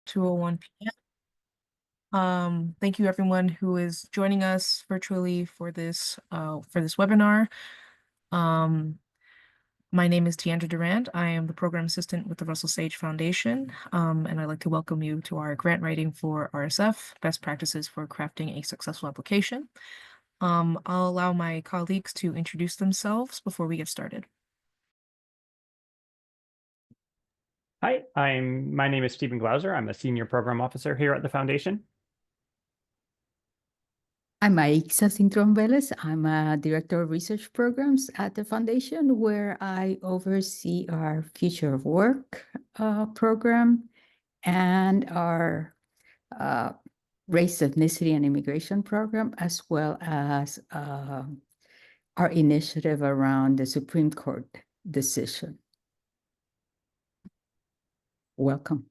2:01 p.m. Thank you everyone who is joining us virtually for this webinar. My name is Tiandra Durand. I am the program assistant with the Russell Sage Foundation, and I'd like to welcome you to our grant writing for RSF, Best Practices for Crafting a Successful Application. I'll allow my colleagues to introduce themselves before we get started. Hi, my name is Stephen Glauser. I'm a senior program officer here at the Foundation. I'm Aixa Cintron Velez. I'm a director of research programs at the Foundation, where I oversee our Future of Work program and our Race, Ethnicity, and Immigration program, as well as our initiative around the Supreme Court decision. Welcome.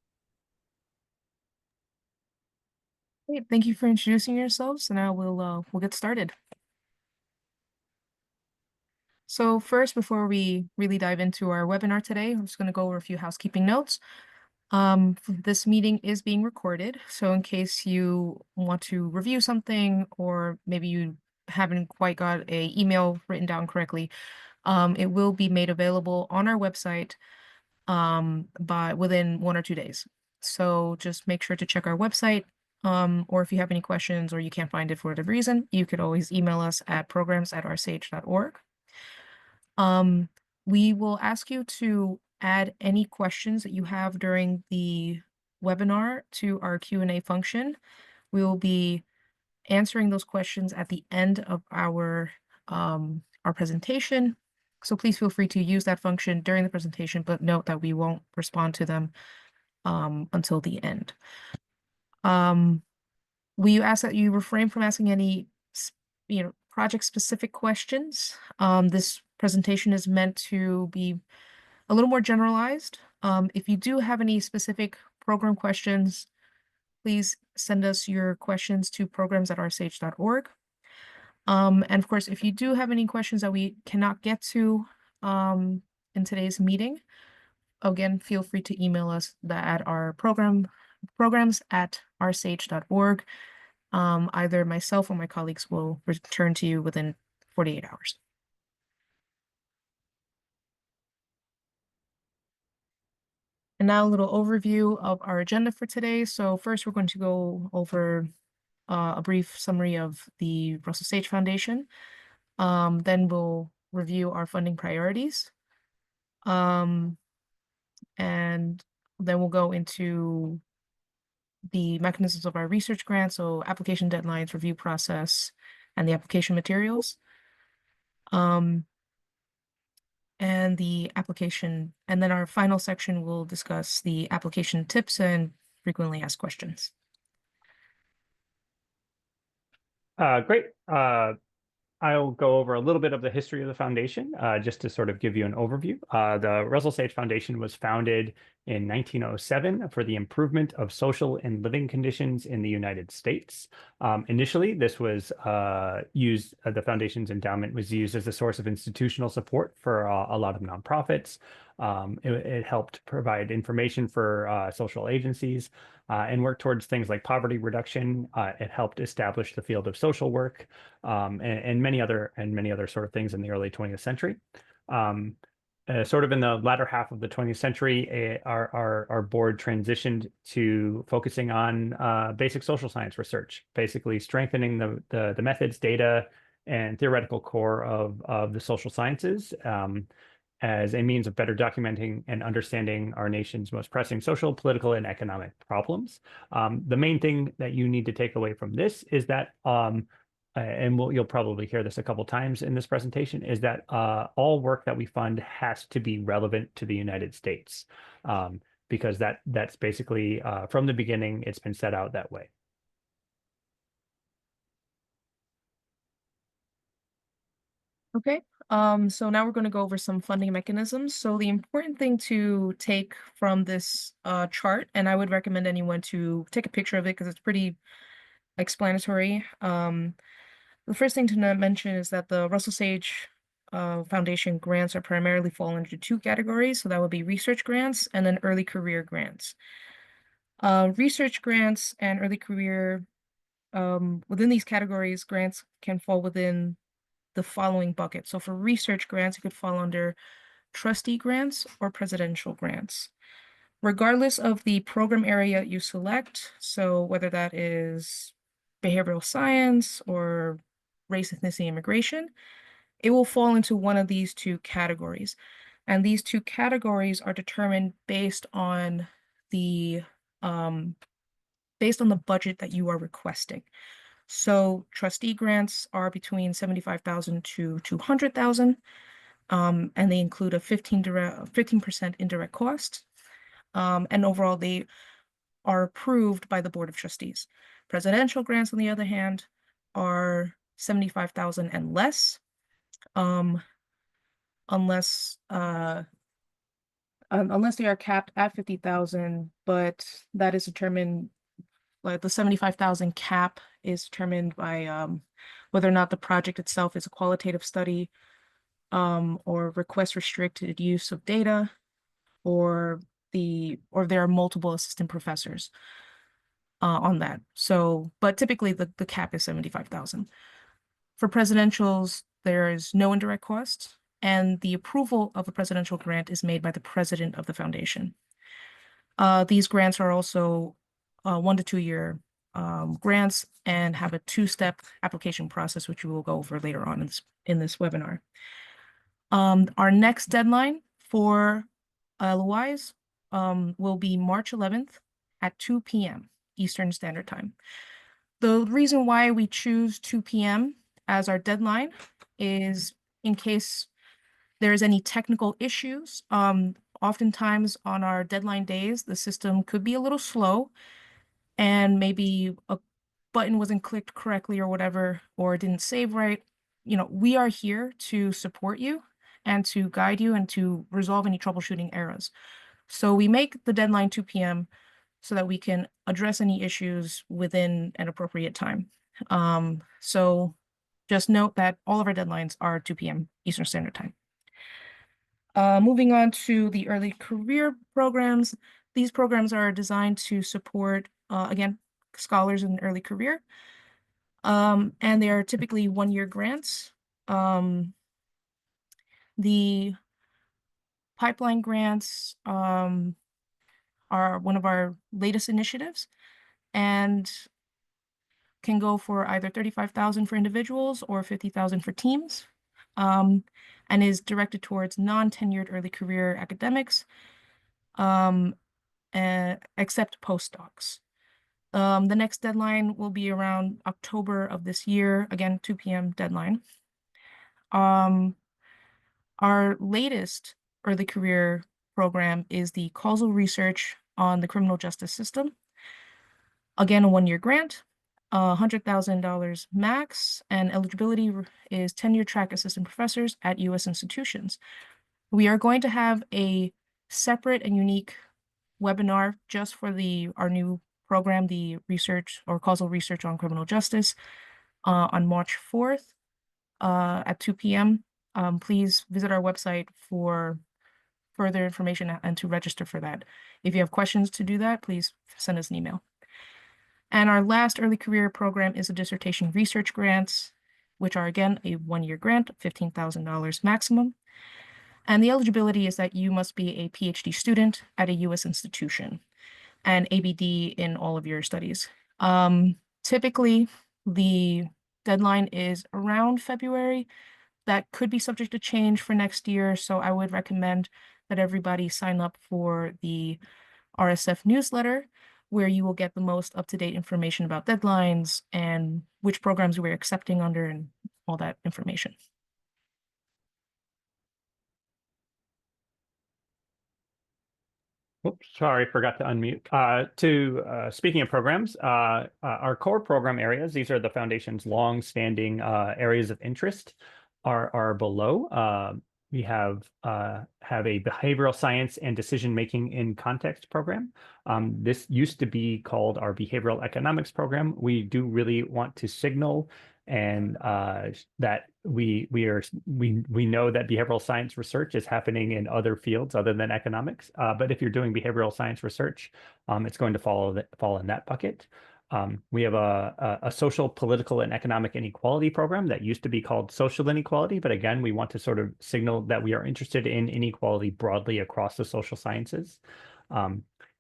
Great. Thank you for introducing yourselves, and now we'll get started. So first, before we really dive into our webinar today, I'm just going to go over a few housekeeping notes. This meeting is being recorded, so in case you want to review something or maybe you haven't quite got an email written down correctly, it will be made available on our website by within 1 or 2 days. So just make sure to check our website, or if you have any questions or you can't find it for whatever reason, you could always email us at programs@rsage.org. We will ask you to add any questions that you have during the webinar to our Q&A function. We will be answering those questions at the end of our presentation. So please feel free to use that function during the presentation, but note that we won't respond to them until the end. We ask that you refrain from asking any project-specific questions. This presentation is meant to be a little more generalized. If you do have any specific program questions, please send us your questions to programs@rsage.org. And of course, if you do have any questions that we cannot get to in today's meeting, again, feel free to email us at our programs@rsage.org. Either myself or my colleagues will return to you within 48 hours. And now a little overview of our agenda for today. So first, we're going to go over a brief summary of the Russell Sage Foundation. Then we'll review our funding priorities. And then we'll go into the mechanisms of our research grant, so application deadlines, review process, and the application materials. And the application, and then our final section will discuss the application tips and frequently asked questions. Great. I'll go over a little bit of the history of the foundation, just to sort of give you an overview. The Russell Sage Foundation was founded in 1907 for the improvement of social and living conditions in the United States. Initially, this was used, the foundation's endowment was used as a source of institutional support for a lot of nonprofits. It helped provide information for social agencies and work towards things like poverty reduction. It helped establish the field of social work and many other sort of things in the early 20th century. Sort of in the latter half of the 20th century, our board transitioned to focusing on basic social science research, basically strengthening the methods, data, and theoretical core of the social sciences as a means of better documenting and understanding our nation's most pressing social, political, and economic problems. The main thing that you need to take away from this is that and you'll probably hear this a couple times in this presentation, is that all work that we fund has to be relevant to the United States, because that's basically, from the beginning, it's been set out that way. Okay, so now we're going to go over some funding mechanisms. So the important thing to take from this chart, and I would recommend anyone to take a picture of it because it's pretty explanatory. The first thing to mention is that the Russell Sage Foundation grants are primarily fall into 2 categories. So that would be research grants and then early career grants. Research grants and early career, within these categories, grants can fall within the following bucket. So for research grants, it could fall under trustee grants or presidential grants. Regardless of the program area you select, so whether that is behavioral science or race, ethnicity, immigration, it will fall into one of these two categories. And these two categories are determined based on the budget that you are requesting. So trustee grants are between 75,000 to 200,000, and they include a 15% indirect cost. And overall, they are approved by the Board of Trustees. Presidential grants, on the other hand, are 75,000 and less, unless they are capped at 50,000, but that is determined, like the 75,000 cap is determined by whether or not the project itself is a qualitative study, or request restricted use of data, or there are multiple assistant professors on that. So, but typically the cap is 75,000. For presidentials, there is no indirect cost, and the approval of a presidential grant is made by the president of the foundation. These grants are also 1 to 2 year grants and have a 2-step application process, which we will go over later on in this webinar. Our next deadline for LOIs will be March 11th at 2 p.m. Eastern Standard Time. The reason why we choose 2 p.m. as our deadline is in case there's any technical issues. Oftentimes on our deadline days, the system could be a little slow and maybe a button wasn't clicked correctly or whatever, or didn't save right. You know, we are here to support you and to guide you and to resolve any troubleshooting errors. So we make the deadline 2 p.m. so that we can address any issues within an appropriate time. So just note that all of our deadlines are 2 p.m. Eastern Standard Time. Moving on to the early career programs. These programs are designed to support, again, scholars in early career. And they are typically 1-year grants. The pipeline grants are one of our latest initiatives and can go for either 35,000 for individuals or 50,000 for teams, and is directed towards non-tenured early career academics, except postdocs. The next deadline will be around October of this year, again, 2 p.m. deadline. Our latest early career program is the causal research on the criminal justice system. Again, a 1-year grant, $100,000 max, and eligibility is tenure track assistant professors at U.S. institutions. We are going to have a separate and unique webinar just for our new program, the research or causal research on criminal justice, on March 4th at 2 p.m. Please visit our website for further information and to register for that. If you have questions to do that, please send us an email. And our last early career program is a dissertation research grants, which are again a 1-year grant, $15,000 maximum. And the eligibility is that you must be a PhD student at a U.S. institution and ABD in all of your studies. Typically, the deadline is around February. That could be subject to change for next year, so I would recommend that everybody sign up for the RSF newsletter, where you will get the most up-to-date information about deadlines and which programs we're accepting under and all that information. Oops, sorry, forgot to unmute. Speaking of programs, our core program areas, these are the foundation's long-standing areas of interest, are below. We have a behavioral science and decision-making in context program. This used to be called our behavioral economics program. We do really want to signal and that we know that behavioral science research is happening in other fields other than economics. But if you're doing behavioral science research, it's going to fall in that bucket. We have a social, political, and economic inequality program that used to be called social inequality. But again, we want to sort of signal that we are interested in inequality broadly across the social sciences.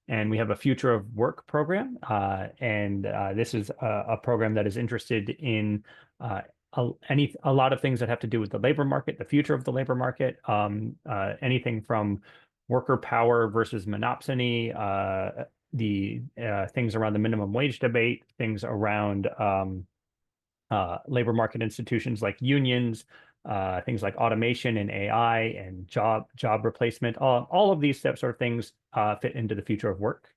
And we have a future of work program. This is a program that is interested in a lot of things that have to do with the labor market, the future of the labor market, anything from worker power versus monopsony, the things around the minimum wage debate, things around labor market institutions like unions, things like automation and AI and job replacement. All of these sort of things fit into the future of work.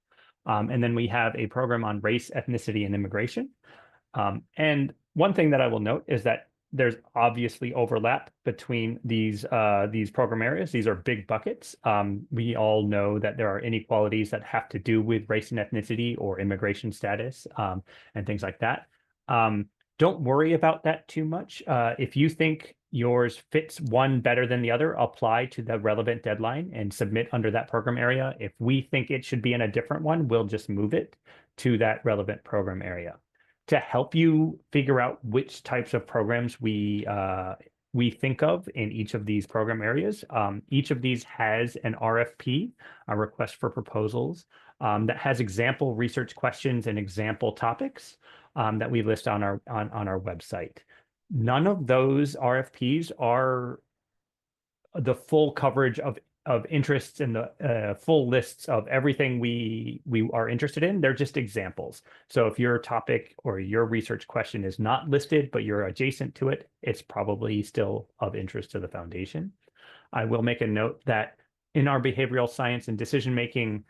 And then we have a program on race, ethnicity, and immigration. And one thing that I will note is that there's obviously overlap between these program areas. These are big buckets. We all know that there are inequalities that have to do with race and ethnicity or immigration status and things like that. Don't worry about that too much. If you think yours fits one better than the other, apply to the relevant deadline and submit under that program area. If we think it should be in a different one, we'll just move it to that relevant program area. To help you figure out which types of programs we think of in each of these program areas, each of these has an RFP, a request for proposals, that has example research questions and example topics that we list on our website. None of those RFPs are the full coverage of interests and the full lists of everything we are interested in. They're just examples. So if your topic or your research question is not listed, but you're adjacent to it, it's probably still of interest to the foundation. I will make a note that in our behavioral science and decision-making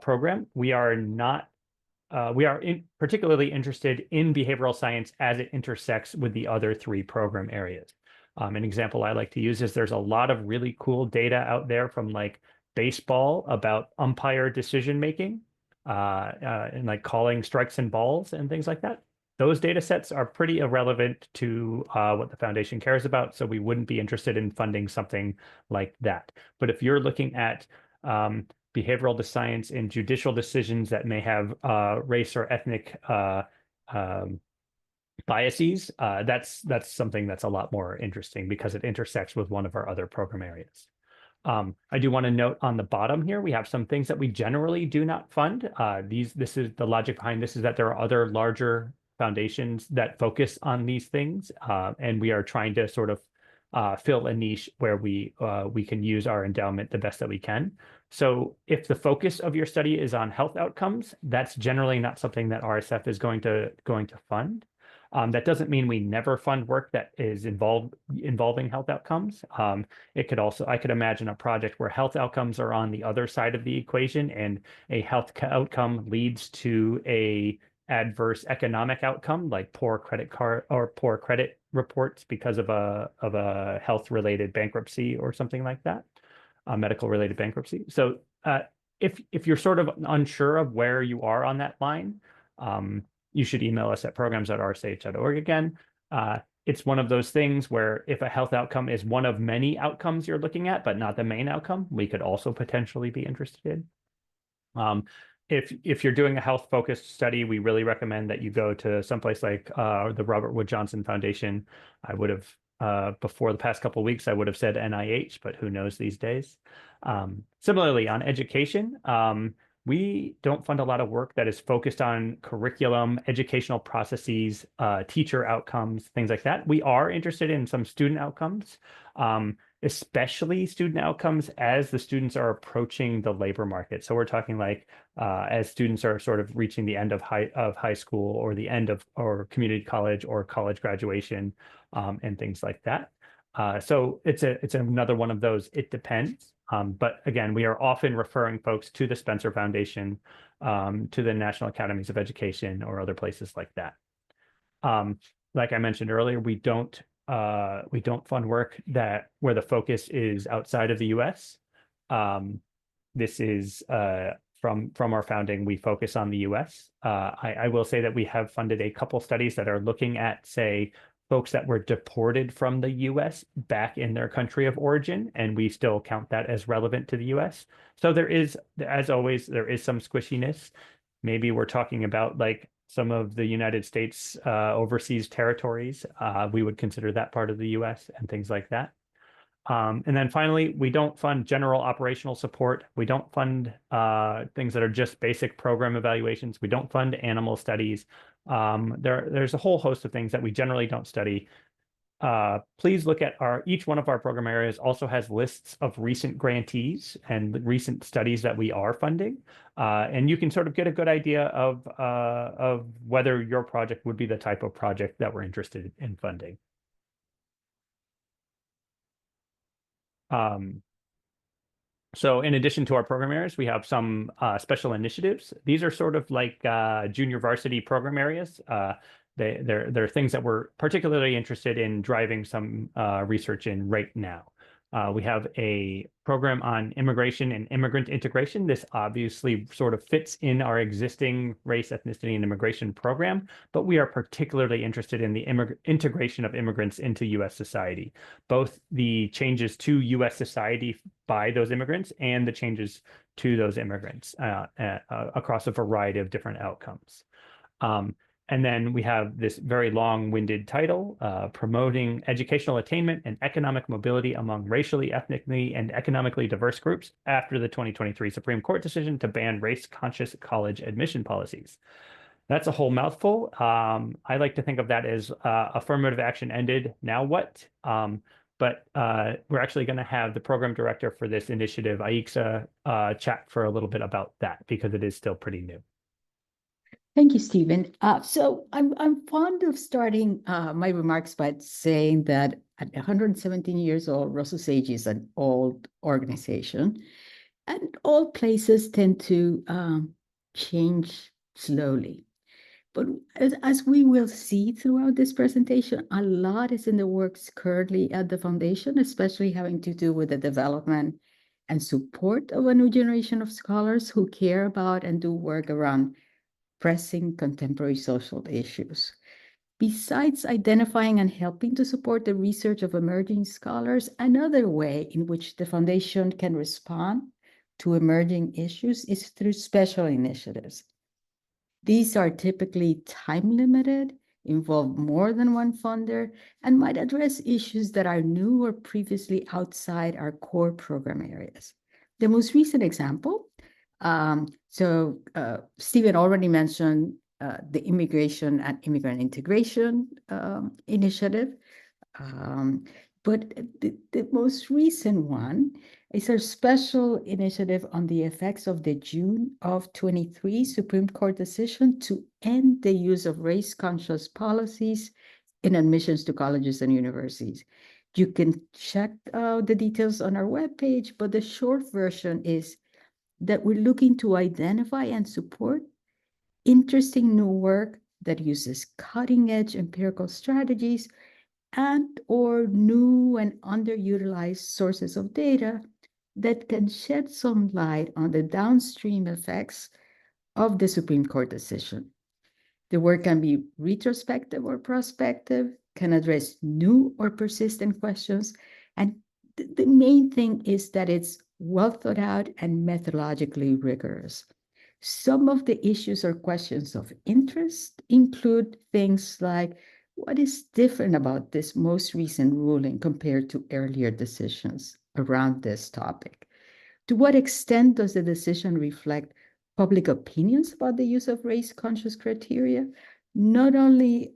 program, we are particularly interested in behavioral science as it intersects with the other three program areas. An example I like to use is there's a lot of really cool data out there from like baseball about umpire decision making and like calling strikes and balls and things like that. Those data sets are pretty irrelevant to what the foundation cares about, so we wouldn't be interested in funding something like that. But if you're looking at behavioral science and judicial decisions that may have race or ethnic biases, that's something that's a lot more interesting because it intersects with one of our other program areas. I do want to note on the bottom here, we have some things that we generally do not fund. This is the logic behind this is that there are other larger foundations that focus on these things, and we are trying to sort of fill a niche where we can use our endowment the best that we can. So if the focus of your study is on health outcomes, that's generally not something that RSF is going to fund. That doesn't mean we never fund work that is involving health outcomes. I could imagine a project where health outcomes are on the other side of the equation, and a health outcome leads to a adverse economic outcome, like poor credit card or poor credit reports because of a health-related bankruptcy or something like that, a medical-related bankruptcy. So if you're sort of unsure of where you are on that line, you should email us at programs@rsh.org again. It's one of those things where if a health outcome is one of many outcomes you're looking at, but not the main outcome, we could also potentially be interested in. If you're doing a health-focused study, we really recommend that you go to someplace like the Robert Wood Johnson Foundation. I would have, before the past couple of weeks, I would have said NIH, but who knows these days. Similarly, on education, we don't fund a lot of work that is focused on curriculum, educational processes, teacher outcomes, things like that. We are interested in some student outcomes, especially student outcomes as the students are approaching the labor market. So we're talking like as students are sort of reaching the end of high school or the end of or community college or college graduation and things like that. So it's another one of those. It depends. But again, we are often referring folks to the Spencer Foundation, to the National Academies of Education, or other places like that. Like I mentioned earlier, we don't fund work where the focus is outside of the U.S. This is from our founding, we focus on the US. I will say that we have funded a couple studies that are looking at, say, folks that were deported from the US back in their country of origin, and we still count that as relevant to the US. So there is, as always, there is some squishiness. Maybe we're talking about like some of the United States overseas territories. We would consider that part of the US and things like that. And then finally, we don't fund general operational support. We don't fund things that are just basic program evaluations. We don't fund animal studies. There's a whole host of things that we generally don't study. Please look at each one of our program areas also has lists of recent grantees and recent studies that we are funding. And you can sort of get a good idea of whether your project would be the type of project that we're interested in funding. So in addition to our program areas, we have some special initiatives. These are sort of like junior varsity program areas. They're things that we're particularly interested in driving some research in right now. We have a program on immigration and immigrant integration. This obviously sort of fits in our existing race, ethnicity, and immigration program, but we are particularly interested in the integration of immigrants into U.S. society, both the changes to U.S. society by those immigrants and the changes to those immigrants across a variety of different outcomes. And then we have this very long-winded title, Promoting Educational Attainment and Economic Mobility Among Racially, Ethnically, and Economically Diverse Groups after the 2023 Supreme Court decision to ban race-conscious college admission policies. That's a whole mouthful. I like to think of that as affirmative action ended, now what? But we're actually going to have the program director for this initiative, Aixa, chat for a little bit about that because it is still pretty new. Thank you, Stephen. So I'm fond of starting my remarks by saying that at 117 years old, Russell Sage is an old organization, and all places tend to change slowly. But as we will see throughout this presentation, a lot is in the works currently at the foundation, especially having to do with the development and support of a new generation of scholars who care about and do work around pressing contemporary social issues. Besides identifying and helping to support the research of emerging scholars, another way in which the foundation can respond to emerging issues is through special initiatives. These are typically time-limited, involve more than one funder, and might address issues that are new or previously outside our core program areas. The most recent example, Stephen already mentioned the Immigration and Immigrant Integration Initiative, but the most recent one is our special initiative on the effects of the June of 23 Supreme Court decision to end the use of race-conscious policies in admissions to colleges and universities. You can check the details on our webpage, but the short version is that we're looking to identify and support interesting new work that uses cutting-edge empirical strategies and or new and underutilized sources of data that can shed some light on the downstream effects of the Supreme Court decision. The work can be retrospective or prospective, can address new or persistent questions, and the main thing is that it's well thought out and methodologically rigorous. Some of the issues or questions of interest include things like, what is different about this most recent ruling compared to earlier decisions around this topic? To what extent does the decision reflect public opinions about the use of race-conscious criteria, not only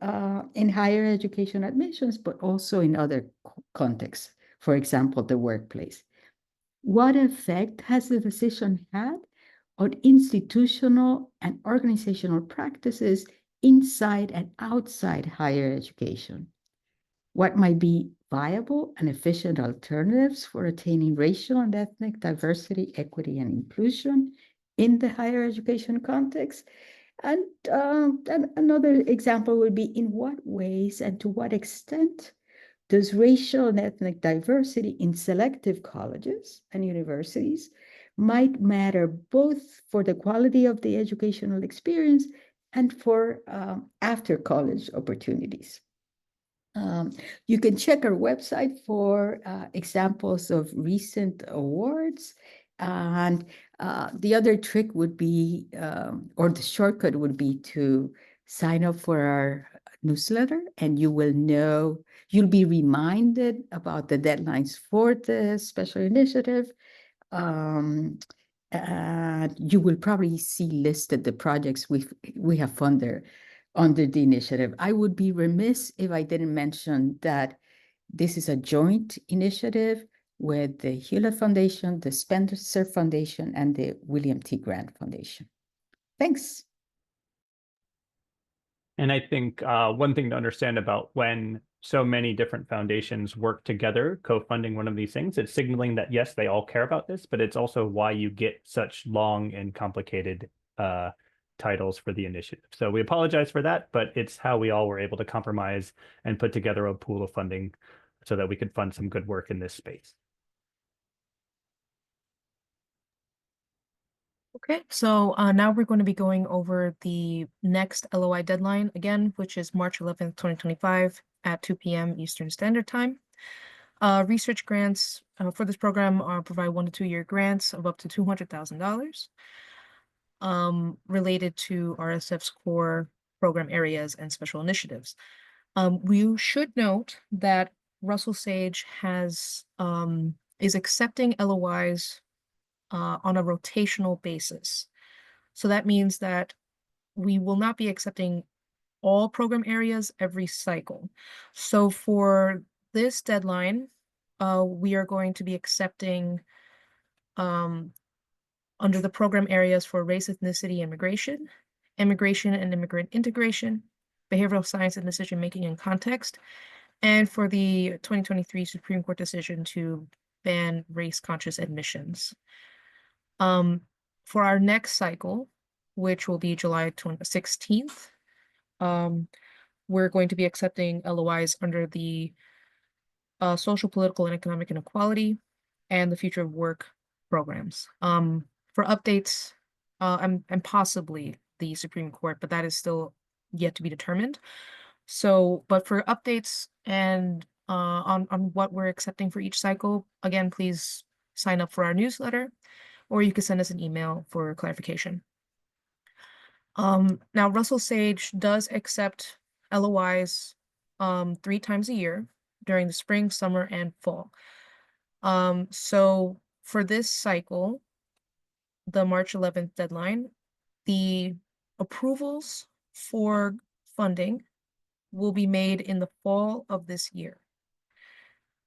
in higher education admissions, but also in other contexts, for example, the workplace? What effect has the decision had on institutional and organizational practices inside and outside higher education? What might be viable and efficient alternatives for attaining racial and ethnic diversity, equity, and inclusion in the higher education context? And another example would be, in what ways and to what extent does racial and ethnic diversity in selective colleges and universities might matter both for the quality of the educational experience and for after college opportunities. You can check our website for examples of recent awards. And the other trick would be, or the shortcut would be to sign up for our newsletter, and you will know, you'll be reminded about the deadlines for the special initiative. And you will probably see listed the projects we have funded under the initiative. I would be remiss if I didn't mention that this is a joint initiative with the Hewlett Foundation, the Spencer Foundation, and the William T. Grant Foundation. Thanks. And I think one thing to understand about when so many different foundations work together, co-funding one of these things, it's signaling that, yes, they all care about this, but it's also why you get such long and complicated titles for the initiative. So we apologize for that, but it's how we all were able to compromise and put together a pool of funding so that we could fund some good work in this space. Okay, so now we're going to be going over the next LOI deadline again, which is March 11th, 2025 at 2 p.m. Eastern Standard Time. Research grants for this program provide 1 to 2 year grants of up to $200,000 related to RSF's core program areas and special initiatives. We should note that Russell Sage is accepting LOIs on a rotational basis. So that means that we will not be accepting all program areas every cycle. So for this deadline, we are going to be accepting under the program areas for race, ethnicity, immigration, immigration and immigrant integration, behavioral science and decision-making and context, and for the 2023 Supreme Court decision to ban race-conscious admissions. For our next cycle, which will be July 16th, we're going to be accepting LOIs under the social, political, and economic inequality and the future of work programs. For updates, and possibly the Supreme Court, but that is still yet to be determined. So, but for updates and on what we're accepting for each cycle, again, please sign up for our newsletter, or you can send us an email for clarification. Now, Russell Sage does accept LOIs 3 times a year during the spring, summer, and fall. So for this cycle, the March 11th deadline, the approvals for funding will be made in the fall of this year.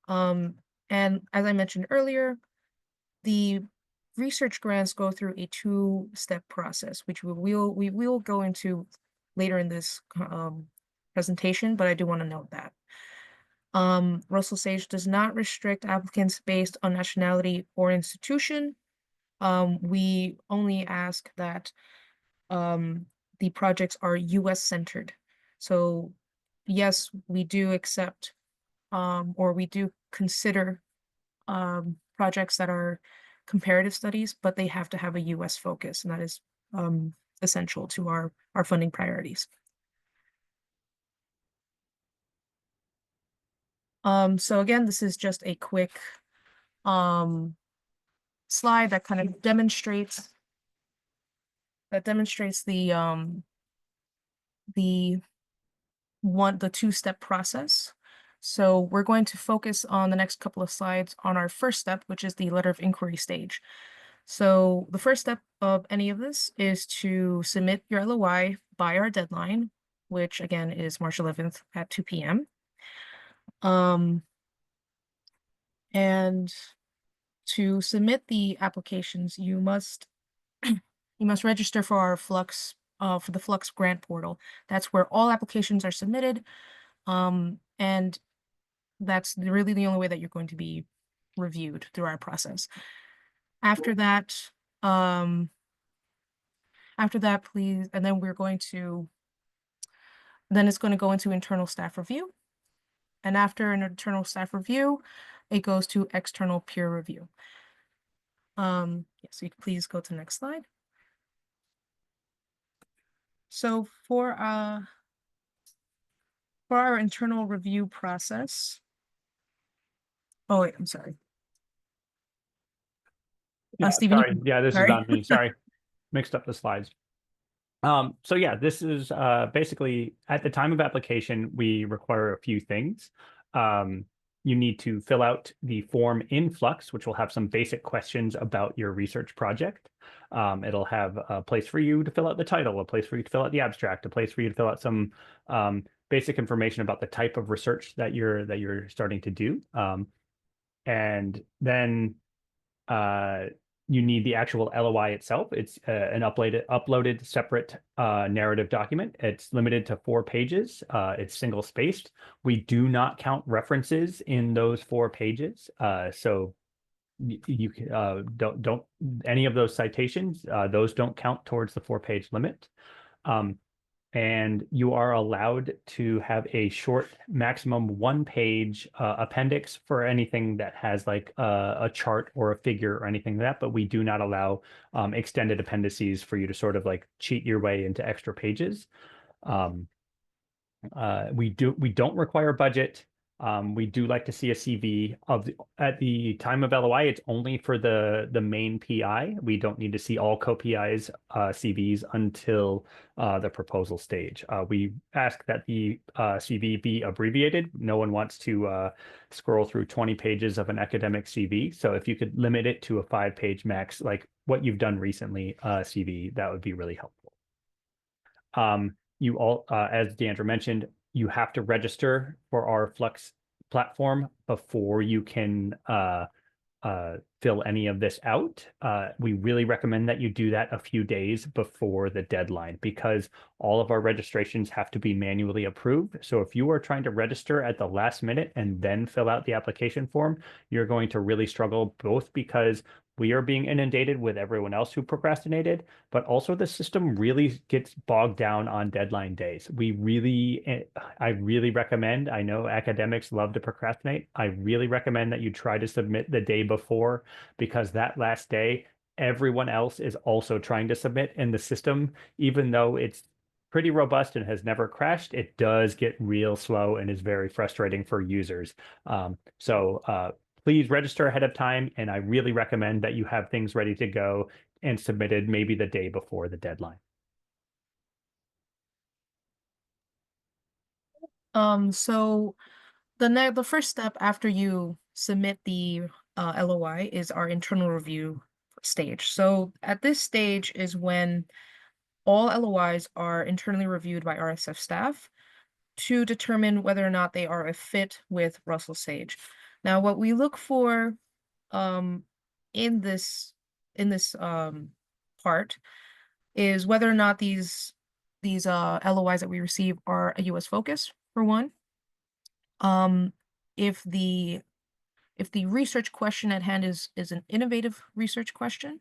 And as I mentioned earlier, the research grants go through a 2-step process, which we will go into later in this presentation, but I do want to note that. Russell Sage does not restrict applicants based on nationality or institution. We only ask that the projects are US centered. So yes, we do accept or we do consider projects that are comparative studies, but they have to have a US focus, and that is essential to our funding priorities. So again, this is just a quick slide that kind of demonstrates the 2-step process. So we're going to focus on the next couple of slides on our first step, which is the letter of inquiry stage. So the first step of any of this is to submit your LOI by our deadline, which again is March 11th at 2 p.m. And to submit the applications, you must register for our Flux, for the Flux grant portal. That's where all applications are submitted. And that's really the only way that you're going to be reviewed through our process. After that, please, and then then it's going to go into internal staff review. And after an internal staff review, it goes to external peer review. So you can please go to the next slide. So for our internal review process. Oh wait, I'm sorry. Yeah, Stephen, sorry. Yeah, this is sorry. on me. Sorry, mixed up the slides. So yeah, this is basically at the time of application, we require a few things. You need to fill out the form in Flux, which will have some basic questions about your research project. It'll have a place for you to fill out the title, a place for you to fill out the abstract, a place for you to fill out some basic information about the type of research that you're starting to do. And then you need the actual LOI itself. It's an uploaded separate narrative document. It's limited to 4 pages. It's single spaced. We do not count references in those 4 pages. So you don't any of those citations, those don't count towards the 4-page limit. And you are allowed to have a short, maximum 1-page appendix for anything that has like a chart or a figure or anything like that, but we do not allow extended appendices for you to sort of like cheat your way into extra pages. We don't require budget. We do like to see a CV at the time of LOI. It's only for the main PI. We don't need to see all co-PIs CVs until the proposal stage. We ask that the CV be abbreviated. No one wants to scroll through 20 pages of an academic CV. So if you could limit it to a 5-page max, like what you've done recently, CV, that would be really helpful. You all, as Deandra mentioned, you have to register for our Flux platform before you can fill any of this out. We really recommend that you do that a few days before the deadline because all of our registrations have to be manually approved. So if you are trying to register at the last minute and then fill out the application form, you're going to really struggle, both because we are being inundated with everyone else who procrastinated, but also the system really gets bogged down on deadline days. I really recommend, I know academics love to procrastinate. I really recommend that you try to submit the day before, because that last day, everyone else is also trying to submit, and the system, even though it's pretty robust and has never crashed, it does get real slow and is very frustrating for users. Please register ahead of time, and I really recommend that you have things ready to go and submitted maybe the day before the deadline. So the first step after you submit the LOI is our internal review stage. So at this stage is when all LOIs are internally reviewed by RSF staff to determine whether or not they are a fit with Russell Sage. Now, what we look for in this part is whether or not these LOIs that we receive are a US focus, for one. If the research question at hand is an innovative research question,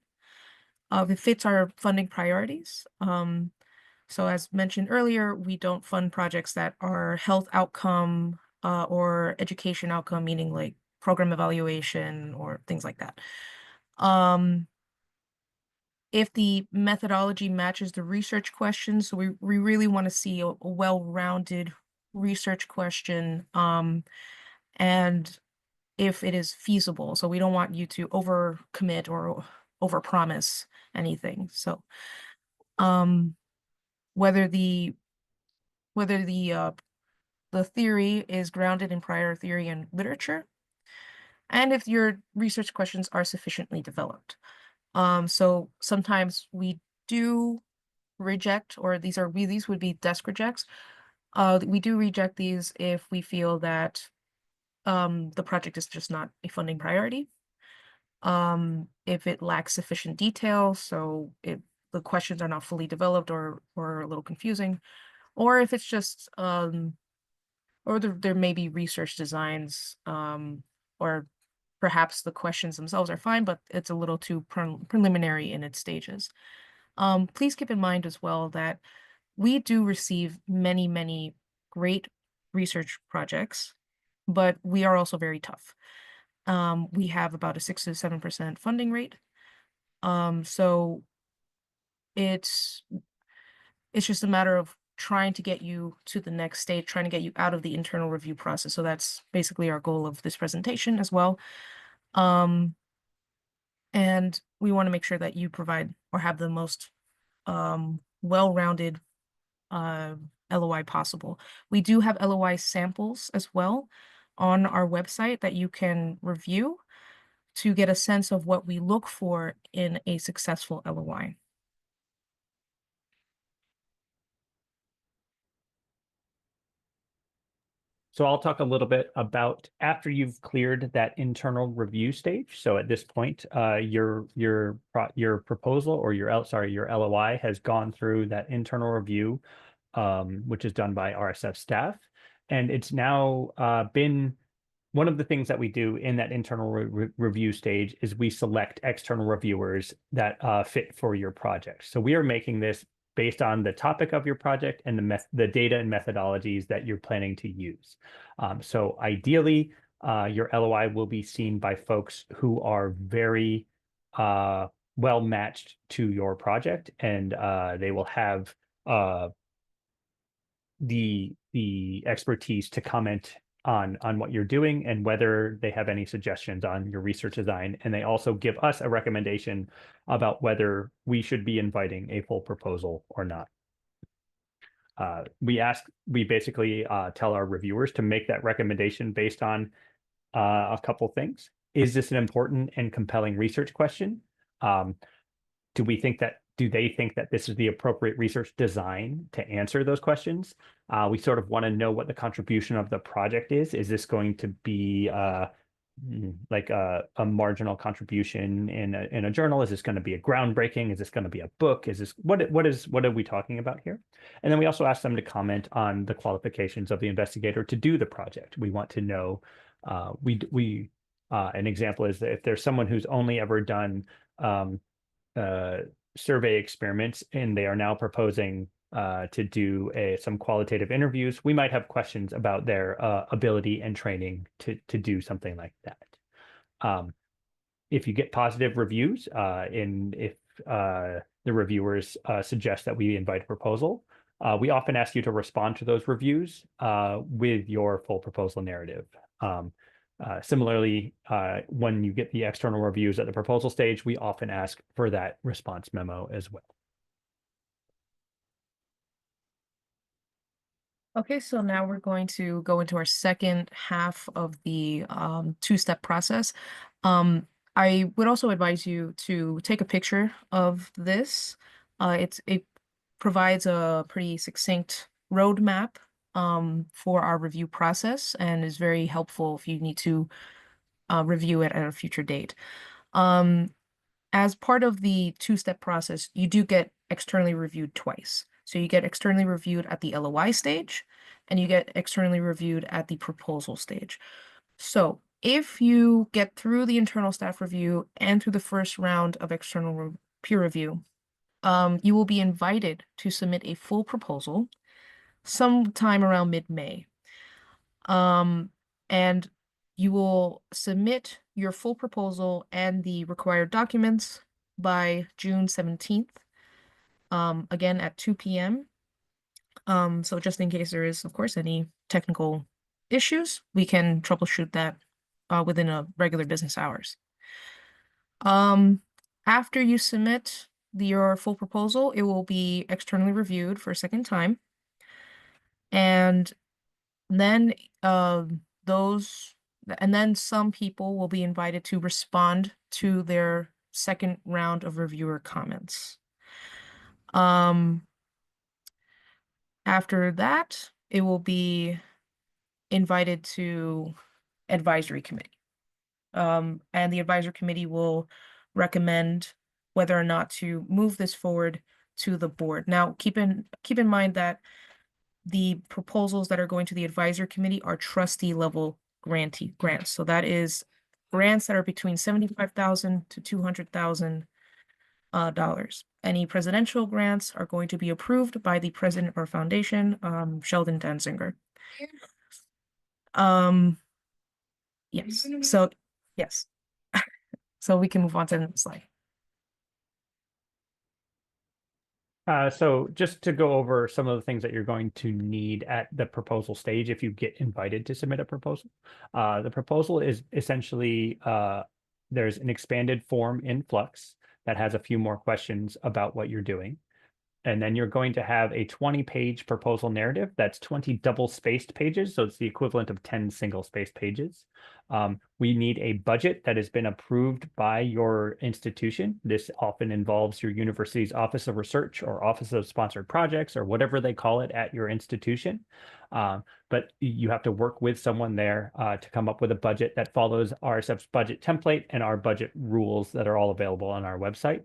if it fits our funding priorities. So as mentioned earlier, we don't fund projects that are health outcome or education outcome, meaning like program evaluation or things like that. If the methodology matches the research question, so we really want to see a well-rounded research question, and if it is feasible. So we don't want you to overcommit or overpromise anything. So whether the theory is grounded in prior theory and literature, and if your research questions are sufficiently developed. So sometimes we do reject, or these would be desk rejects. We do reject these if we feel that the project is just not a funding priority. If it lacks sufficient detail, so if the questions are not fully developed or a little confusing, or if it's just or there may be research designs, or perhaps the questions themselves are fine, but it's a little too preliminary in its stages. Please keep in mind as well that we do receive many, many great research projects, but we are also very tough. We have about a 6 to 7% funding rate. So it's just a matter of trying to get you to the next stage, trying to get you out of the internal review process. So that's basically our goal of this presentation as well. And we want to make sure that you provide or have the most well-rounded LOI possible. We do have LOI samples as well on our website that you can review to get a sense of what we look for in a successful LOI. So I'll talk a little bit about after you've cleared that internal review stage. So at this point, your proposal or your LOI has gone through that internal review, which is done by RSF staff, and it's now been one of the things that we do in that internal review stage is we select external reviewers that fit for your project. So we are making this based on the topic of your project and the data and methodologies that you're planning to use. So ideally, your LOI will be seen by folks who are very well matched to your project, and they will have the expertise to comment on what you're doing and whether they have any suggestions on your research design. And they also give us a recommendation about whether we should be inviting a full proposal or not. We basically tell our reviewers to make that recommendation based on a couple things. Is this an important and compelling research question? Do they think that this is the appropriate research design to answer those questions? We sort of want to know what the contribution of the project is. Is this going to be like a marginal contribution in a journal? Is this going to be a groundbreaking? Is this going to be a book? Is this what are we talking about here? And then we also ask them to comment on the qualifications of the investigator to do the project. We want to know. An example is that if there's someone who's only ever done survey experiments and they are now proposing to do some qualitative interviews, we might have questions about their ability and training to do something like that. If you get positive reviews, and if the reviewers suggest that we invite a proposal, we often ask you to respond to those reviews with your full proposal narrative. Similarly, when you get the external reviews at the proposal stage, we often ask for that response memo as well. Okay, so now we're going to go into our second half of the two-step process. I would also advise you to take a picture of this. It provides a pretty succinct roadmap for our review process and is very helpful if you need to review it at a future date. As part of the two-step process, you do get externally reviewed twice. So you get externally reviewed at the LOI stage, and you get externally reviewed at the proposal stage. So if you get through the internal staff review and through the first round of external peer review, you will be invited to submit a full proposal sometime around mid-May. And you will submit your full proposal and the required documents by June 17th, again at 2 p.m. So just in case there is, of course, any technical issues, we can troubleshoot that within a regular business hours. After you submit your full proposal, it will be externally reviewed for a second time. And then some people will be invited to respond to their second round of reviewer comments. After that, it will be invited to advisory committee. And the advisory committee will recommend whether or not to move this forward to the board. Now, keep in mind that the proposals that are going to the advisory committee are trustee level grants. So that is grants that are between $75,000 to $200,000. Any presidential grants are going to be approved by the president of our foundation, Sheldon Danziger. Yes. So yes. So we can move on to the next slide. So just to go over some of the things that you're going to need at the proposal stage if you get invited to submit a proposal. The proposal is essentially there's an expanded form in Flux that has a few more questions about what you're doing. And then you're going to have a 20-page proposal narrative that's 20 double-spaced pages. So it's the equivalent of 10 single-spaced pages. We need a budget that has been approved by your institution. This often involves your university's Office of Research or Office of Sponsored Projects or whatever they call it at your institution. But you have to work with someone there to come up with a budget that follows RSF's budget template and our budget rules that are all available on our website.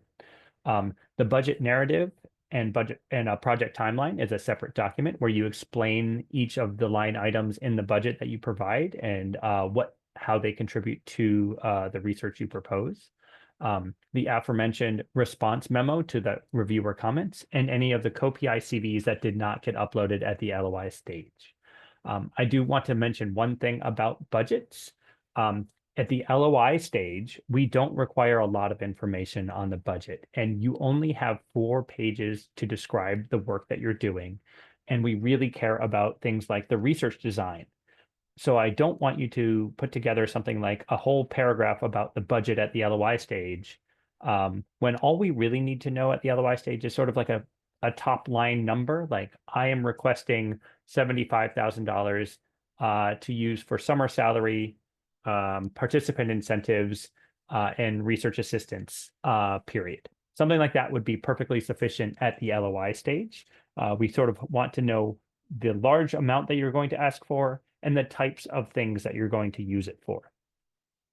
The budget narrative and budget and a project timeline is a separate document where you explain each of the line items in the budget that you provide and how they contribute to the research you propose. The aforementioned response memo to the reviewer comments and any of the co-PI CVs that did not get uploaded at the LOI stage. I do want to mention one thing about budgets. At the LOI stage, we don't require a lot of information on the budget, and you only have 4 pages to describe the work that you're doing. And we really care about things like the research design. So I don't want you to put together something like a whole paragraph about the budget at the LOI stage, when all we really need to know at the LOI stage is sort of like a top line number, like I am requesting $75,000 to use for summer salary, participant incentives, and research assistance, period. Something like that would be perfectly sufficient at the LOI stage. We sort of want to know the large amount that you're going to ask for and the types of things that you're going to use it for.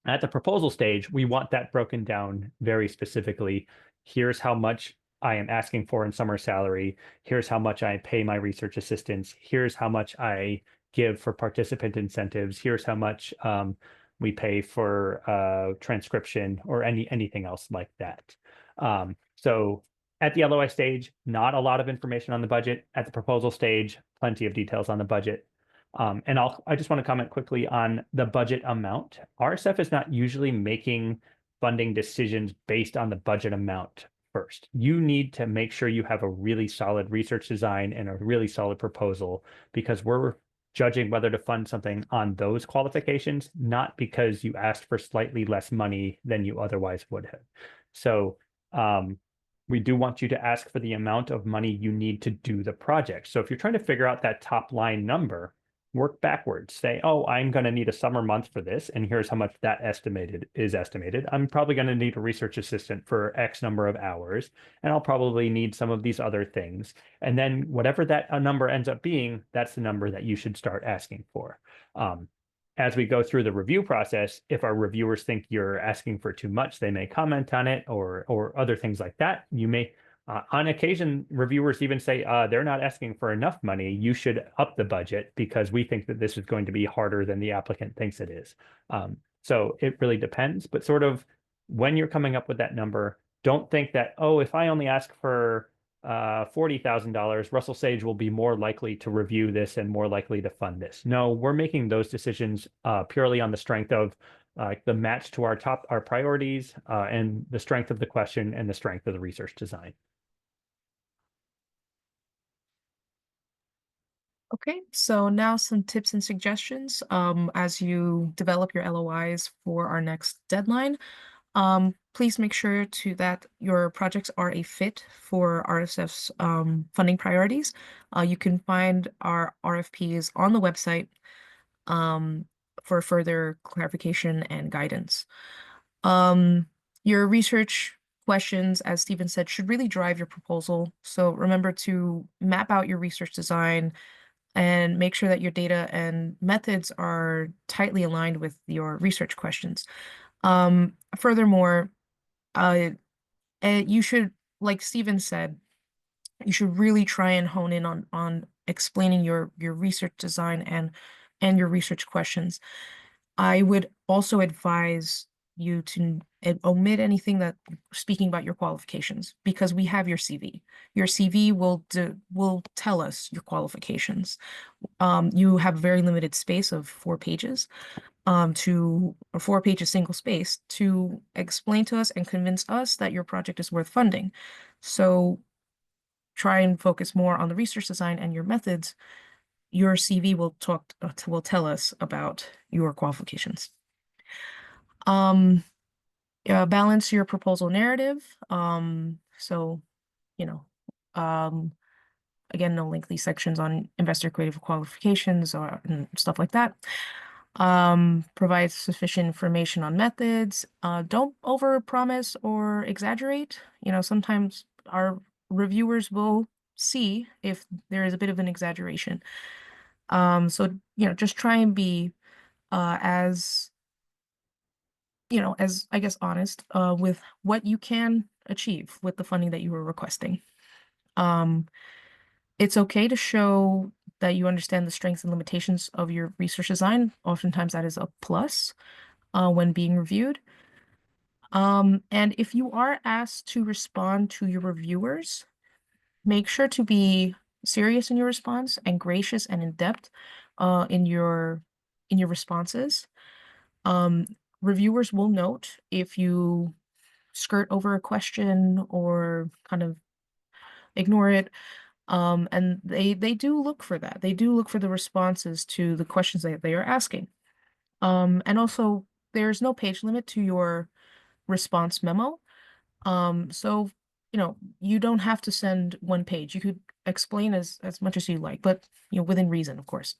At the proposal stage, we want that broken down very specifically. Here's how much I am asking for in summer salary. Here's how much I pay my research assistants. Here's how much I give for participant incentives. Here's how much we pay for transcription or anything else like that. So at the LOI stage, not a lot of information on the budget. At the proposal stage, plenty of details on the budget. And I just want to comment quickly on the budget amount. RSF is not usually making funding decisions based on the budget amount first. You need to make sure you have a really solid research design and a really solid proposal, because we're judging whether to fund something on those qualifications, not because you asked for slightly less money than you otherwise would have. So we do want you to ask for the amount of money you need to do the project. So if you're trying to figure out that top line number, work backwards. Say, oh, I'm going to need a summer month for this, and here's how much that is estimated. I'm probably going to need a research assistant for X number of hours, and I'll probably need some of these other things. And then whatever that number ends up being, that's the number that you should start asking for. As we go through the review process, if our reviewers think you're asking for too much, they may comment on it or other things like that. You may on occasion, reviewers even say they're not asking for enough money. You should up the budget because we think that this is going to be harder than the applicant thinks it is. So it really depends. But sort of when you're coming up with that number, don't think that, oh, if I only ask for $40,000, Russell Sage will be more likely to review this and more likely to fund this. No, we're making those decisions purely on the strength of the match to our priorities and the strength of the question and the strength of the research design. Okay, so now some tips and suggestions as you develop your LOIs for our next deadline. Please make sure that your projects are a fit for RSF's funding priorities. You can find our RFPs on the website for further clarification and guidance. Your research questions, as Stephen said, should really drive your proposal. So remember to map out your research design and make sure that your data and methods are tightly aligned with your research questions. Furthermore, you should, like Stephen said, you should really try and hone in on explaining your research design and your research questions. I would also advise you to omit anything that speaking about your qualifications, because we have your CV. Your CV will tell us your qualifications. You have a very limited space of 4 pages, to 4 pages single space to explain to us and convince us that your project is worth funding. So try and focus more on the research design and your methods, your CV will will tell us about your qualifications. Balance your proposal narrative. So, you know, again, no lengthy sections on investor creative qualifications or and stuff like that. Provide sufficient information on methods. Don't overpromise or exaggerate. You know, sometimes our reviewers will see if there is a bit of an exaggeration. So, you know, just try and be as, you know, as I guess honest with what you can achieve with the funding that you were requesting. It's okay to show that you understand the strengths and limitations of your research design. Oftentimes that is a plus when being reviewed. And if you are asked to respond to your reviewers, make sure to be serious in your response and gracious and in depth in your responses. Reviewers will note if you skirt over a question or kind of ignore it. And they do look for that. They do look for the responses to the questions that they are asking. And also there's no page limit to your response memo. So, you know, you don't have to send one page. You could explain as much as you like, but, you know, within reason, of course.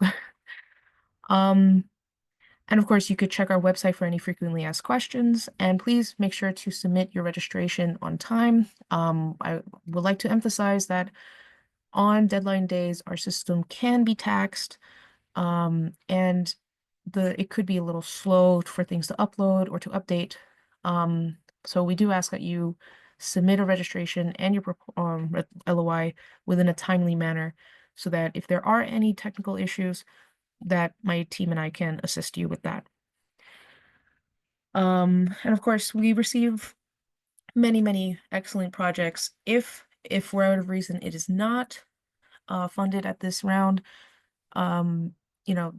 And of course, you could check our website for any frequently asked questions, and please make sure to submit your registration on time. I would like to emphasize that on deadline days, our system can be taxed, and it could be a little slow for things to upload or to update. So we do ask that you submit a registration and your LOI within a timely manner so that if there are any technical issues, that my team and I can assist you with that. And of course, we receive many excellent projects. If for whatever reason it is not funded at this round, you know,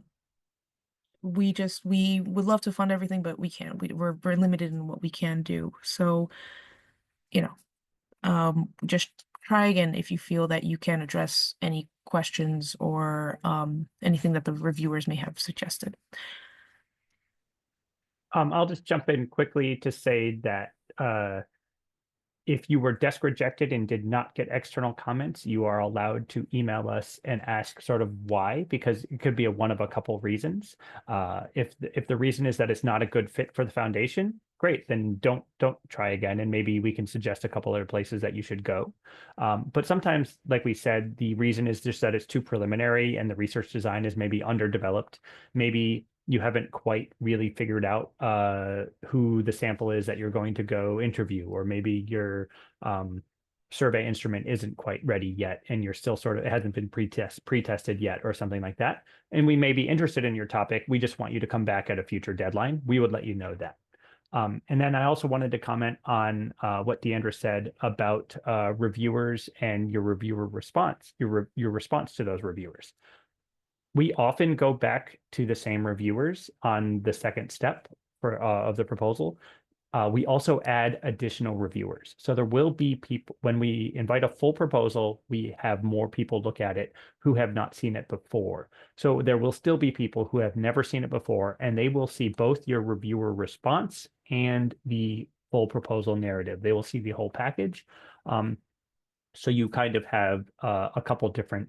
we would love to fund everything, but we can't. We're limited in what we can do. So, you know, just try again if you feel that you can address any questions or anything that the reviewers may have suggested. I'll just jump in quickly to say that if you were desk rejected and did not get external comments, you are allowed to email us and ask sort of why, because it could be one of a couple reasons. If the reason is that it's not a good fit for the foundation, great, then don't try again, and maybe we can suggest a couple other places that you should go. But sometimes, like we said, the reason is just that it's too preliminary and the research design is maybe underdeveloped. Maybe you haven't quite really figured out who the sample is that you're going to go interview, or maybe your survey instrument isn't quite ready yet, and you're still sort of, it hasn't been pre-tested yet, or something like that. And we may be interested in your topic. We just want you to come back at a future deadline. We would let you know that. And then I also wanted to comment on what Deandra said about reviewers and your reviewer response, your response to those reviewers. We often go back to the same reviewers on the second step of the proposal. We also add additional reviewers. So there will be people, when we invite a full proposal, we have more people look at it who have not seen it before. So there will still be people who have never seen it before, and they will see both your reviewer response and the full proposal narrative. They will see the whole package. So you kind of have a couple different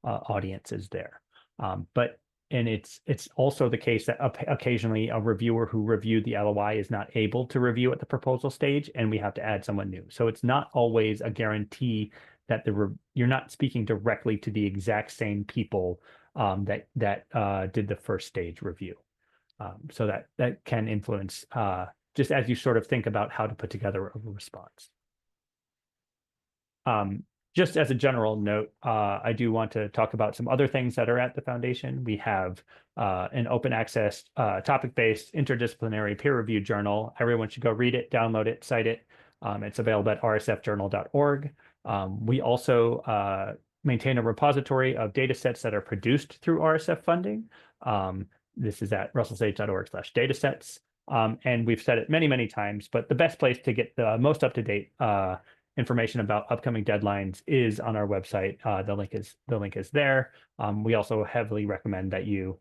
audiences there. And it's also the case that occasionally a reviewer who reviewed the LOI is not able to review at the proposal stage, and we have to add someone new. So it's not always a guarantee that you're not speaking directly to the exact same people that did the first stage review. So that can influence just as you sort of think about how to put together a response. Just as a general note, I do want to talk about some other things that are at the foundation. We have an open access, topic-based, interdisciplinary peer-reviewed journal. Everyone should go read it, download it, cite it. It's available at rsfjournal.org. We also maintain a repository of data sets that are produced through RSF funding. This is at russellsage.org/datasets. And we've said it many times, but the best place to get the most up-to-date information about upcoming deadlines is on our website. The link is there. We also heavily recommend that you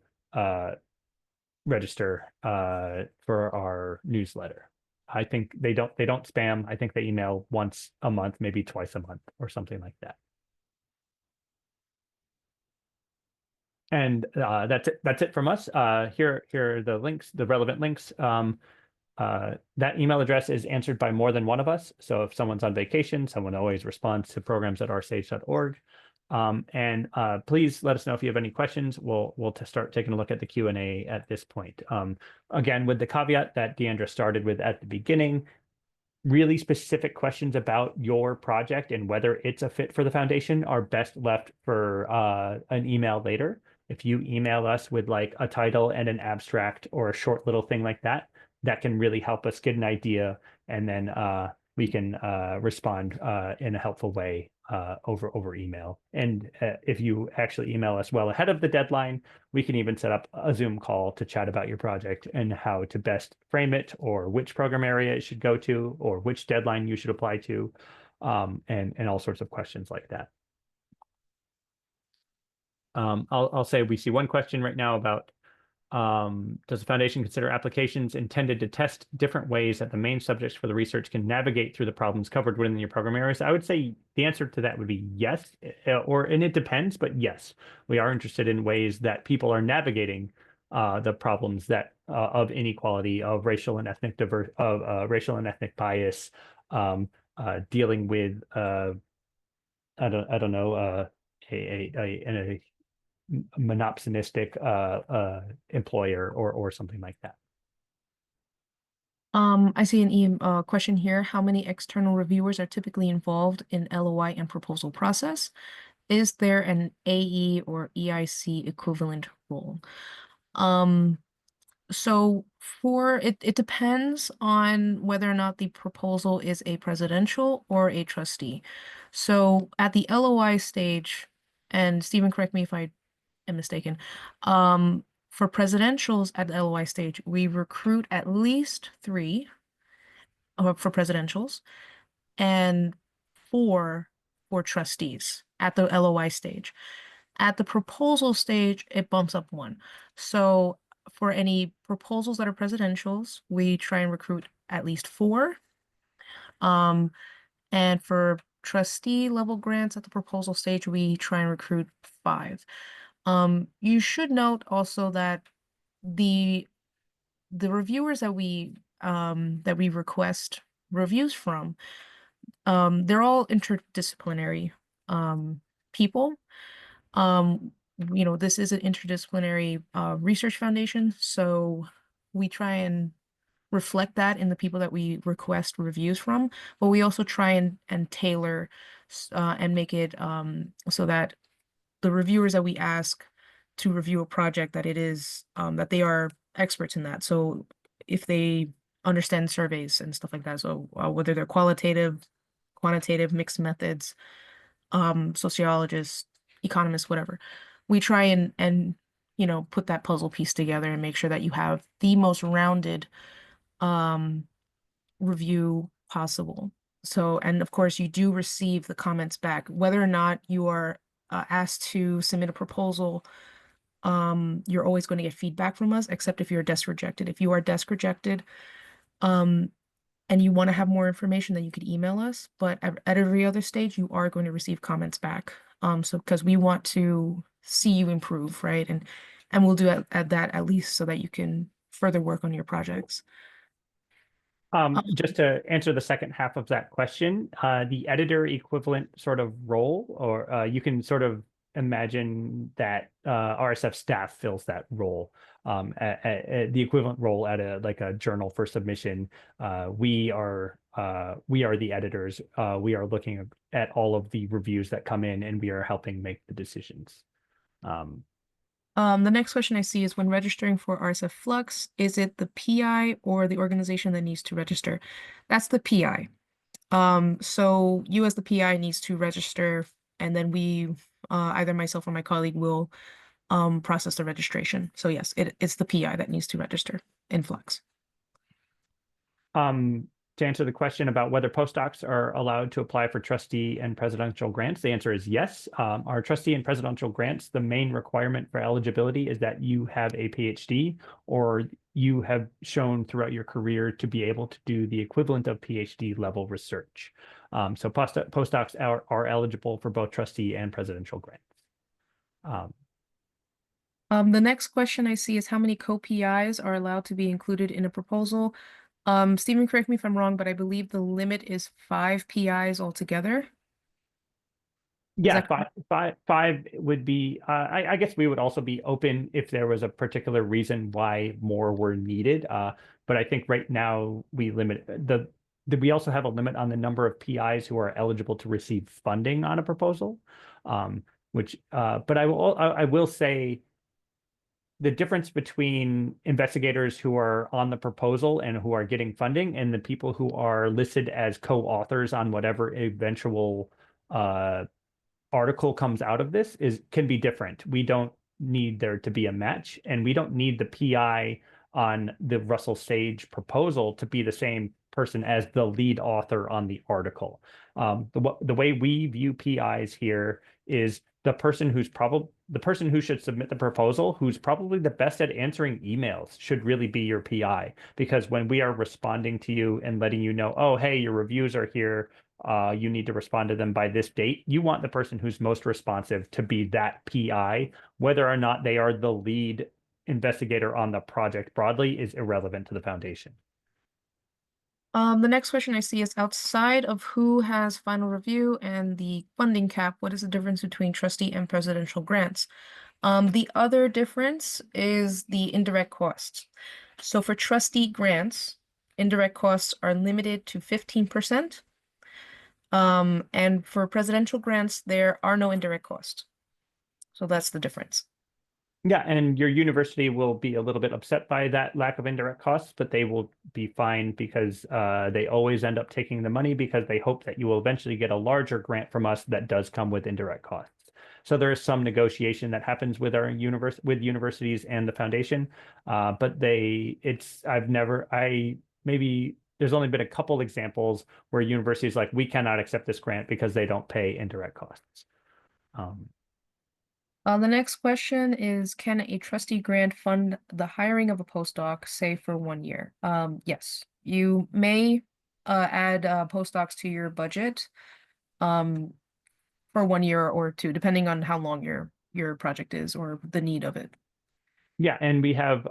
register for our newsletter. I think they don't spam. I think they email once a month, maybe twice a month or something like that. And that's it. That's it from us. Here are the links, the relevant links. That email address is answered by more than one of us. So if someone's on vacation, someone always responds to programs@rsage.org. And please let us know if you have any questions. We'll start taking a look at the Q&A at this point. Again, with the caveat that Deandra started with at the beginning, really specific questions about your project and whether it's a fit for the foundation are best left for an email later. If you email us with like a title and an abstract or a short little thing like that, that can really help us get an idea, and then we can respond in a helpful way over email. And if you actually email us well ahead of the deadline, we can even set up a Zoom call to chat about your project and how to best frame it, or which program area it should go to, or which deadline you should apply to, and all sorts of questions like that. I'll say we see one question right now about does the foundation consider applications intended to test different ways that the main subjects for the research can navigate through the problems covered within your program areas? I would say the answer to that would be yes, and it depends, but yes, we are interested in ways that people are navigating the problems that of inequality, of racial and ethnic bias, dealing with I don't know a monopsonistic employer or something like that. I see an question here. How many external reviewers are typically involved in LOI and proposal process? Is there an AE or EIC equivalent role? So for it depends on whether or not the proposal is a presidential or a trustee. So at the LOI stage, and Stephen, correct me if I am mistaken, for presidentials at the LOI stage, we recruit at least 3 for presidentials and 4 for trustees at the LOI stage. At the proposal stage, it bumps up 1. So for any proposals that are presidentials, we try and recruit at least 4. And for trustee level grants at the proposal stage, we try and recruit 5. You should note also that the reviewers that we request reviews from, they're all interdisciplinary people. You know, this is an interdisciplinary research foundation, so we try and reflect that in the people that we request reviews from, but we also try and tailor and make it so that the reviewers that we ask to review a project, that it is that they are experts in that. So if they understand surveys and stuff like that, so whether they're qualitative, quantitative, mixed methods, sociologists, economists, whatever, we try and you know, put that puzzle piece together and make sure that you have the most rounded review possible. So, and of course you do receive the comments back, whether or not you are asked to submit a proposal. You're always going to get feedback from us, except if you're desk rejected. If you are desk rejected, and you want to have more information, then you could email us. But at every other stage, you are going to receive comments back. So because we want to see you improve, right? And we'll do at that at least so that you can further work on your projects. Just to answer the second half of that question, the editor equivalent sort of role, or you can sort of imagine that RSF staff fills that role, at the equivalent role at a journal for submission. We are the editors. We are looking at all of the reviews that come in, and we are helping make the decisions. The next question I see is, when registering for RSF Flux, is it the PI or the organization that needs to register? That's the PI. So you as the PI needs to register, and then we, either myself or my colleague, will process the registration. So yes, it's the PI that needs to register in Flux. to answer the question about whether postdocs are allowed to apply for trustee and presidential grants, the answer is yes. Our trustee and presidential grants, the main requirement for eligibility is that you have a PhD or you have shown throughout your career to be able to do the equivalent of PhD level research. So postdocs are eligible for both trustee and presidential grants. The next question I see is how many co-PIs are allowed to be included in a proposal? Stephen, correct me if I'm wrong, but I believe the limit is 5 PIs altogether. Yeah, that five would be, I guess we would also be open if there was a particular reason why more were needed. But I think right now we limit we also have a limit on the number of PIs who are eligible to receive funding on a proposal. But I will say the difference between investigators who are on the proposal and who are getting funding and the people who are listed as co-authors on whatever eventual article comes out of this can be different. We don't need there to be a match, and we don't need the PI on the Russell Sage proposal to be the same person as the lead author on the article. The way we view PIs here is the person who should submit the proposal, who's probably the best at answering emails, should really be your PI. Because when we are responding to you and letting you know, oh, hey, your reviews are here, you need to respond to them by this date, you want the person who's most responsive to be that PI. Whether or not they are the lead investigator on the project broadly is irrelevant to the foundation. The next question I see is outside of who has final review and the funding cap, what is the difference between trustee and presidential grants? The other difference is the indirect costs. So for trustee grants, indirect costs are limited to 15%. And for presidential grants, there are no indirect costs. So that's the difference. Yeah, and your university will be a little bit upset by that lack of indirect costs, but they will be fine because they always end up taking the money because they hope that you will eventually get a larger grant from us that does come with indirect costs. So there is some negotiation that happens with our universities and the foundation, but maybe there's only been a couple examples where universities like, we cannot accept this grant because they don't pay indirect costs. The next question is, can a trustee grant fund the hiring of a postdoc, say for 1 year? Yes, you may add postdocs to your budget for 1 year or 2, depending on how long your project is or the need of it. Yeah, and we have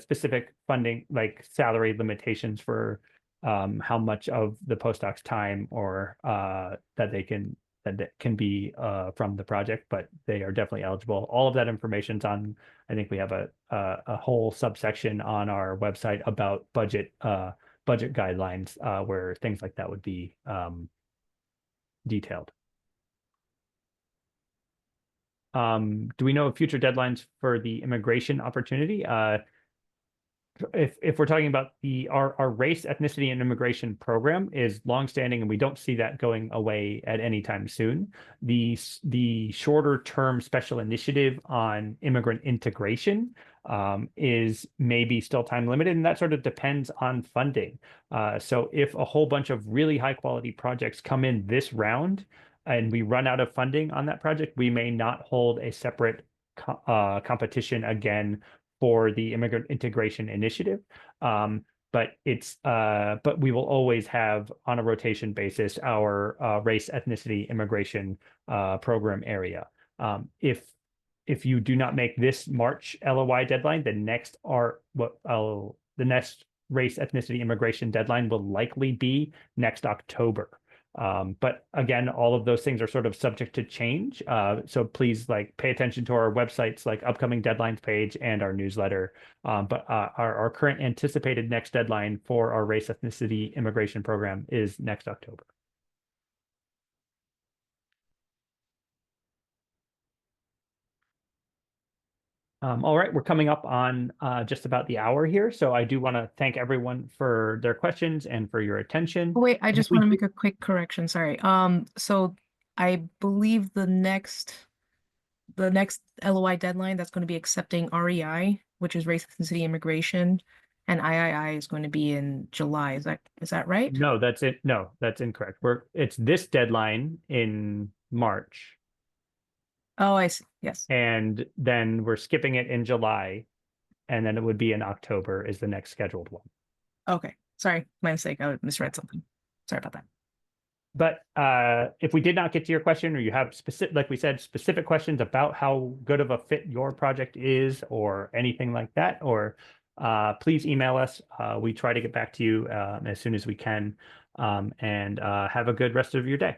specific funding, like salary limitations for how much of the postdoc's time or that can be from the project, but they are definitely eligible. All of that information's on, I think we have a whole subsection on our website about budget guidelines where things like that would be detailed. Do we know of future deadlines for the immigration opportunity? If we're talking about our race, ethnicity, and immigration program is longstanding, and we don't see that going away at any time soon. The shorter term special initiative on immigrant integration is maybe still time limited, and that sort of depends on funding. So if a whole bunch of really high quality projects come in this round and we run out of funding on that project, we may not hold a separate competition again for the immigrant integration initiative. But we will always have, on a rotation basis, our race, ethnicity, immigration program area. If you do not make this March LOI deadline, the next race, ethnicity, immigration deadline will likely be next October. But again, all of those things are sort of subject to change. So please pay attention to our websites, upcoming deadlines page and our newsletter. But our current anticipated next deadline for our race, ethnicity, immigration program is next October. All right, we're coming up on just about the hour here. So I do want to thank everyone for their questions and for your attention. Oh, wait, I just want to make a quick correction. Sorry. So I believe the next LOI deadline that's going to be accepting REI, which is race, ethnicity, immigration, and III is going to be in July. Is that right? No, that's it. No, that's incorrect. It's this deadline in March, Oh, I see. Yes. and then we're skipping it in July, and then it would be in October is the next scheduled one. Okay. Sorry, my mistake. I misread something. Sorry about that. But if we did not get to your question, or you have specific, like we said, specific questions about how good of a fit your project is, or anything like that, or please email us. We try to get back to you as soon as we can. And have a good rest of your day.